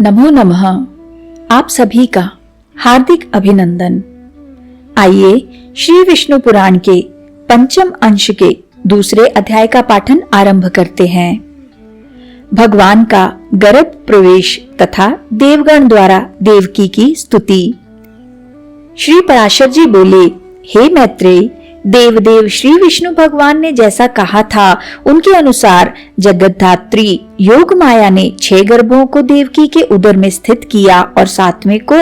नमो नमः। आप सभी का हार्दिक अभिनंदन। आइए श्री विष्णु पुराण के पंचम अंश के दूसरे अध्याय का पाठन आरंभ करते हैं। भगवान का गर्भ प्रवेश तथा देवगण द्वारा देवकी की स्तुति। श्री पराशर जी बोले, हे मैत्रेय, देवदेव श्री विष्णु भगवान ने जैसा कहा था उनके अनुसार जगतधात्री योग माया ने 6 गर्भों को देवकी के उदर में स्थित किया और 7वें को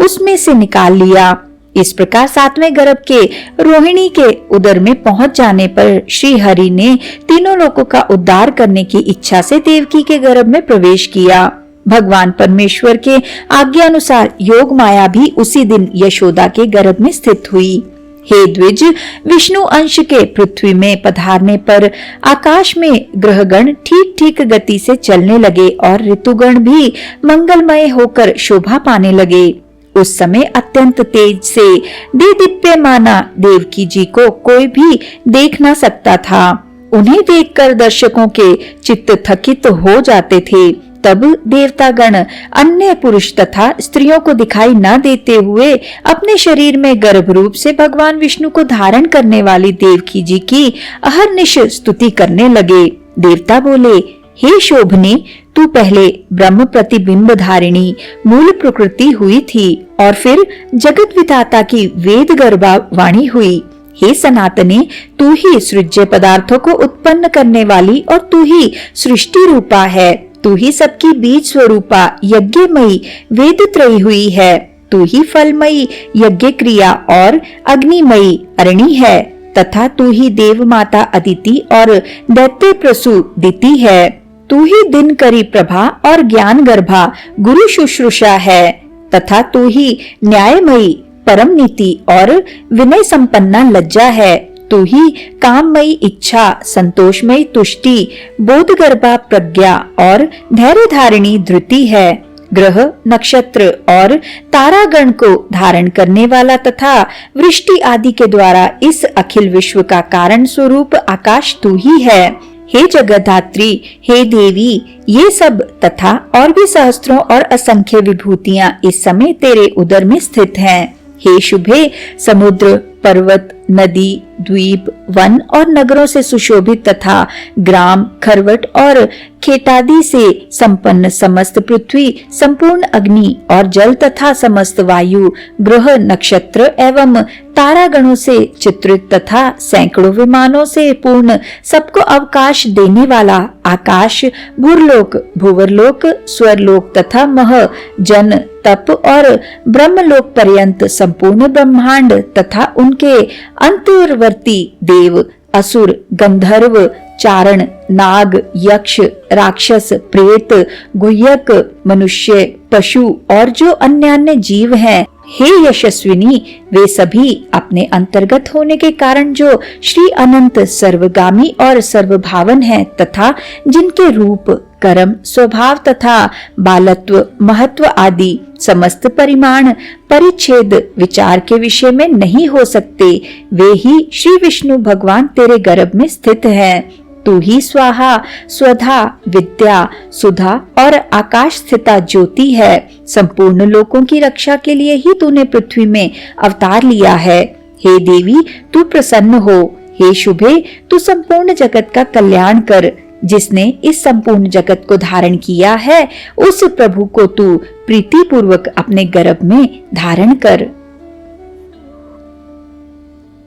उसमें से निकाल लिया। इस प्रकार 7वें गर्भ के रोहिणी के उदर में पहुंच जाने पर श्री हरि ने तीनों लोकों का उद्धार करने की इच्छा से देवकी के गर्भ में प्रवेश किया। भगवान परमेश्वर के आज्ञा अनुसार योग माया भी उसी दिन यशोदा के गर्भ में स्थित हुई। हे द्विज, विष्णु अंश के पृथ्वी में पधारने पर आकाश में ग्रहगण ठीक ठीक गति से चलने लगे और ऋतुगण भी मंगलमय होकर शोभा पाने लगे। उस समय अत्यंत तेज से दीप्यमाना देवकी जी को कोई भी देख न सकता था। उन्हें देखकर दर्शकों के चित्त थकित हो जाते थे। तब देवतागण अन्य पुरुष तथा स्त्रियों को दिखाई न देते हुए अपने शरीर में गर्भ रूप से भगवान विष्णु को धारण करने वाली देवकी जी की अहर्निश स्तुति करने लगे। देवता बोले, हे शोभनी, तू पहले ब्रह्म प्रतिबिंब धारिणी मूल प्रकृति हुई थी और फिर जगत विधाता की वेद गर्भा वाणी हुई। हे सनातने, तू ही सृज्य पदार्थों को उत्पन्न करने वाली और तू ही सृष्टि रूपा है। तू ही सबकी बीज स्वरूपा यज्ञमयी वेद त्रयी हुई है। तू ही फलमयी यज्ञ क्रिया और अग्निमयी अरणि है तथा तू ही देव माता अदिति और दैत्य प्रसू दिति है। तू ही दिनकरी प्रभा और ज्ञान गर्भा गुरु शुश्रूषा है तथा तू ही न्यायमयी परम नीति और विनय संपन्ना लज्जा है। तू ही काममयी इच्छा, संतोषमयी तुष्टि, बोधगर्भा प्रज्ञा और धैर्य धारिणी धृति है। ग्रह नक्षत्र और तारागण को धारण करने वाला तथा वृष्टि आदि के द्वारा इस अखिल विश्व का कारण स्वरूप आकाश तू ही है। हे जगद्धात्री, हे देवी, ये सब तथा और भी सहस्त्रों और असंख्य विभूतियां इस समय तेरे उदर में स्थित हैं। हे शुभे, समुद्र, पर्वत, नदी, द्वीप, वन और नगरों से सुशोभित तथा ग्राम, खरवट और खेतादि से संपन्न समस्त पृथ्वी, संपूर्ण अग्नि और जल तथा समस्त वायु, ग्रह, नक्षत्र एवं तारागणों से चित्रित तथा सैकड़ों विमानों से पूर्ण सबको अवकाश देने वाला आकाश, भूरलोक, भूवरलोक, स्वरलोक तथा मह, जन, तप और ब्रह्मलोक पर्यंत संपूर्ण ब्रह्मांड तथा उनके अंतर्वर्ती देव, असुर, गंधर्व, चारण, नाग, यक्ष, राक्षस, प्रेत, गुह्यक, मनुष्य, पशु और जो अन्य जीव हैं, हे यशस्विनी, वे सभी अपने अंतर्गत होने के कारण जो श्री अनंत सर्वगामी और सर्वभावन हैं तथा जिनके रूप, कर्म, स्वभाव तथा बालत्व, महत्व आदि समस्त परिमाण, परिच्छेद विचार के विषय में नहीं हो सकते, वे ही श्री विष्णु भगवान तेरे गर्भ में स्थित हैं। तू ही स्वाहा, स्वधा, विद्या, सुधा और आकाश स्थिता ज्योति है। संपूर्ण लोकों की रक्षा के लिए ही तूने पृथ्वी में अवतार लिया है। हे देवी, तू प्रसन्न हो। हे शुभे, तू संपूर्ण जगत का कल्याण कर। जिसने इस संपूर्ण जगत को धारण किया है, उस प्रभु को तू प्रीति पूर्वक अपने गर्भ में धारण कर।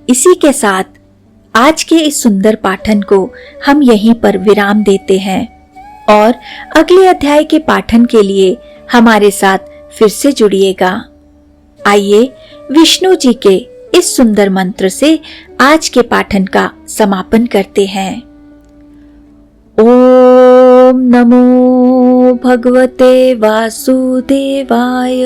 इसी के साथ आज के इस सुंदर पाठन को हम यहीं पर विराम देते हैं और अगले अध्याय के पाठन के लिए हमारे साथ फिर से जुड़िएगा। आइए विष्णु जी के इस सुंदर मंत्र से आज के पाठन का समापन करते हैं। ओम नमो भगवते वासुदेवाय।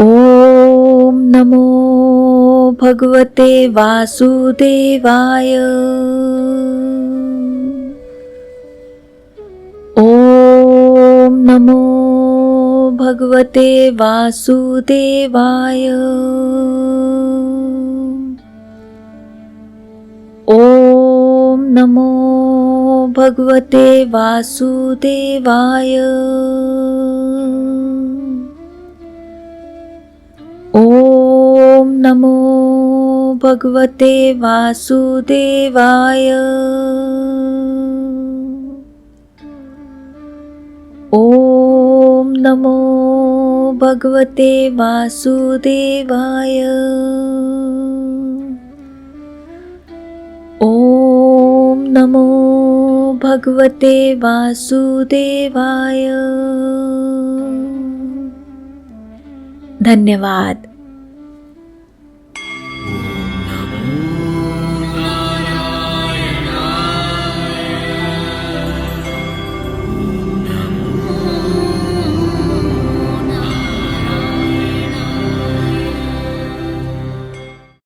ओम नमो भगवते वासुदेवाय। ओम नमो भगवते वासुदेवाय। ओम नमो भगवते वासुदेवाय। ओम नमो भगवते वासुदेवाय। ओम नमो भगवते वासुदेवाय। ओम नमो भगवते वासुदेवाय। धन्यवाद।